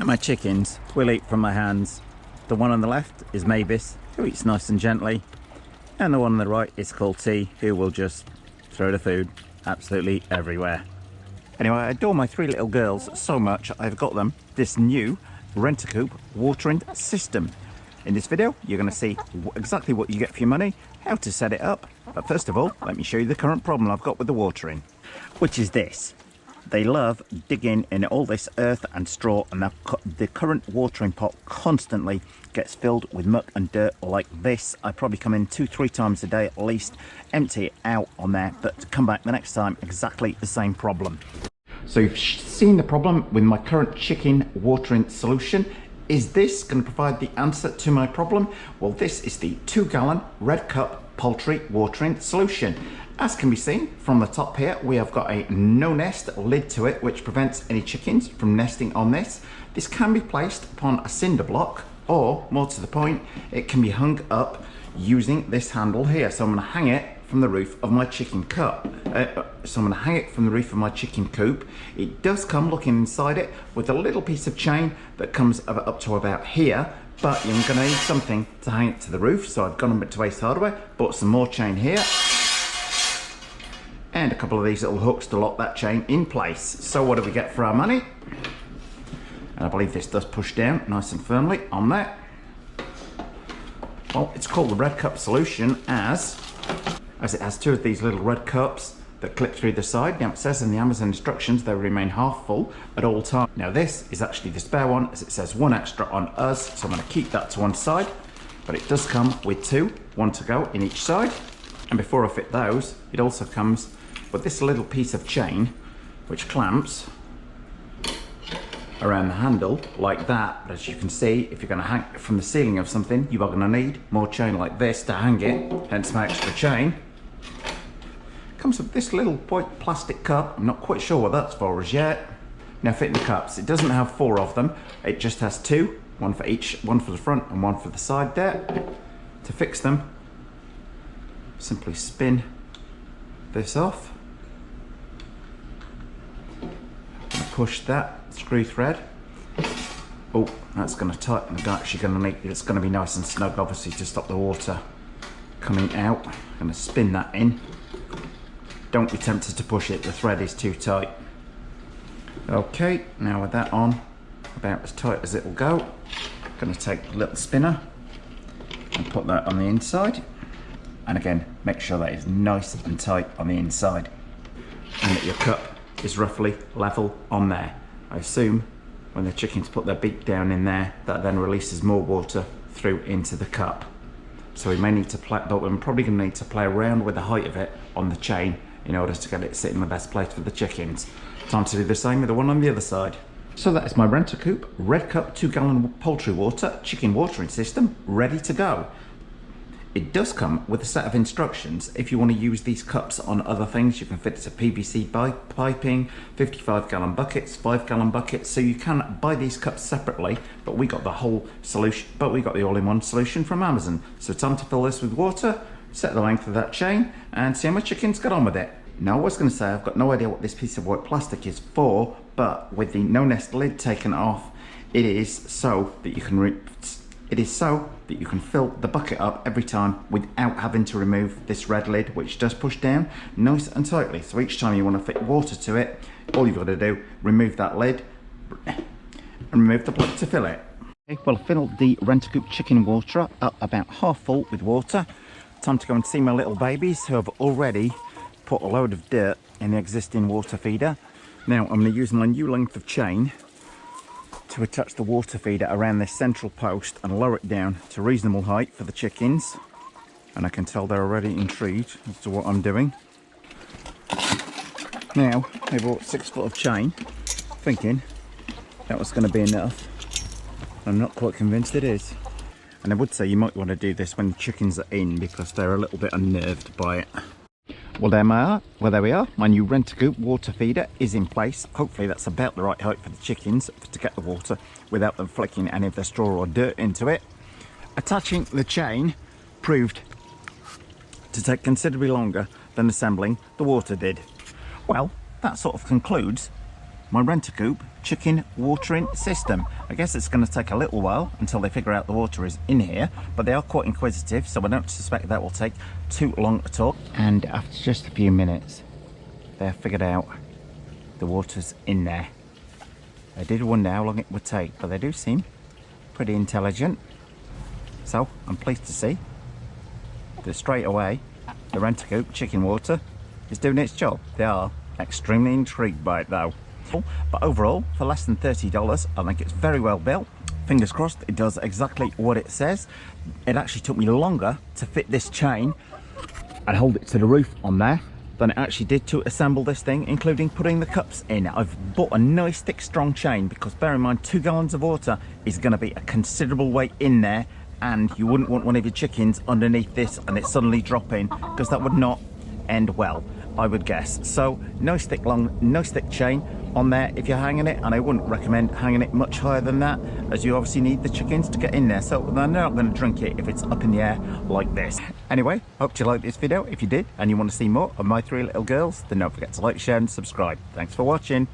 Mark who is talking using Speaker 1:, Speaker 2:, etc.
Speaker 1: And my chickens will eat from my hands. The one on the left is Mavis, who eats nice and gently, and the one on the right is called T, who will just throw the food absolutely everywhere. Anyway, I adore my three little girls so much I've got them this new RentaCoop watering system. In this video you're going to see exactly what you get for your money, how to set it up, but first of all let me show you the current problem I've got with the watering, which is this. They love digging in all this earth and straw, and the current watering pot constantly gets filled with muck and dirt like this. I probably come in 2-3 times a day at least, empty it out on there, but come back the next time, exactly the same problem. So you've seen the problem with my current chicken watering solution. Is this going to provide the answer to my problem? Well, this is the 2-gallon RentaCoop poultry watering solution. As can be seen from the top here, we have got a no nest lid to it, which prevents any chickens from nesting on this. This can be placed upon a cinder block, or more to the point, it can be hung up using this handle here. So I'm going to hang it from the roof of my chicken coop. It does come, looking inside it, with a little piece of chain that comes up to about here, but you're going to need something to hang it to the roof. So I've gone to Ace Hardware, bought some more chain here, and a couple of these little hooks to lock that chain in place. So what do we get for our money? And I believe this does push down nice and firmly on there. Well, it's called the RentaCoop solution as it has two of these little red cups that clip through the side. Now it says in the Amazon instructions they remain half full at all times. Now this is actually the spare one, as it says one extra on us, so I'm going to keep that to one side, but it does come with two, one to go in each side. And before I fit those, it also comes with this little piece of chain which clamps around the handle like that. But as you can see, if you're going to hang it from the ceiling of something, you are going to need more chain like this to hang it, hence my extra chain. Comes with this little white plastic cup. I'm not quite sure what that's for as yet. Now fitting the cups, it doesn't have 4 of them, it just has 2, one for each, one for the front and one for the side there. To fix them, simply spin this off, push that screw thread. Oh, that's going to tighten. It's going to be nice and snug, obviously, to stop the water coming out. I'm going to spin that in. Don't be tempted to push it, the thread is too tight. Okay, now with that on about as tight as it will go, I'm going to take the little spinner and put that on the inside, and again make sure that is nice and tight on the inside and that your cup is roughly level on there. I assume when the chickens put their beak down in there, that then releases more water through into the cup. So we may need to play, but we're probably going to need to play around with the height of it on the chain in order to get it sitting the best place for the chickens. Time to do the same with the one on the other side. So that is my RentaCoop RentaCoop 2-gallon poultry chicken watering system ready to go. It does come with a set of instructions. If you want to use these cups on other things, you can fit it to PVC piping, 55-gallon buckets, 5-gallon buckets, so you can buy these cups separately, but we got the whole solution, but we got the all-in-one solution from Amazon. So time to fill this with water, set the length of that chain, and see how my chickens get on with it. Now I was going to say I've got no idea what this piece of white plastic is for, but with the no nest lid taken off, it is so that you can fill the bucket up every time without having to remove this red lid, which does push down nice and tightly. So each time you want to fit water to it, all you've got to do, remove that lid and remove the plug to fill it. Okay, well, I filled the RentaCoop chicken waterer up about half full with water. Time to go and see my little babies, who have already put a load of dirt in the existing water feeder. Now I'm going to use my new length of chain to attach the water feeder around this central post and lower it down to reasonable height for the chickens, and I can tell they're already intrigued as to what I'm doing. Now I bought 6 foot of chain thinking that was going to be enough. I'm not quite convinced it is, and I would say you might want to do this when the chickens are in, because they're a little bit unnerved by it. Well, there we are. My new RentaCoop water feeder is in place. Hopefully that's about the right height for the chickens to get the water without them flicking any of the straw or dirt into it. Attaching the chain proved to take considerably longer than assembling the water did. Well, that sort of concludes my RentaCoop chicken watering system. I guess it's going to take a little while until they figure out the water is in here, but they are quite inquisitive, so I don't suspect that will take too long at all. And after just a few minutes, they have figured out the water's in there. I did wonder how long it would take, but they do seem pretty intelligent. So I'm pleased to see that straight away the RentaCoop chicken water is doing its job. They are extremely intrigued by it though. But overall, for less than $30, I think it's very well built. Fingers crossed it does exactly what it says. It actually took me longer to fit this chain and hold it to the roof on there than it actually did to assemble this thing, including putting the cups in. I've bought a nice thick strong chain because bear in mind 2 gallons of water is going to be a considerable weight in there, and you wouldn't want one of your chickens underneath this and it suddenly drop in, because that would not end well, I would guess. So nice thick chain on there if you're hanging it, and I wouldn't recommend hanging it much higher than that, as you obviously need the chickens to get in there, so they're not going to drink it if it's up in the air like this. Anyway, hope you liked this video. If you did and you want to see more of my 3 little girls, then don't forget to like, share and subscribe. Thanks for watching.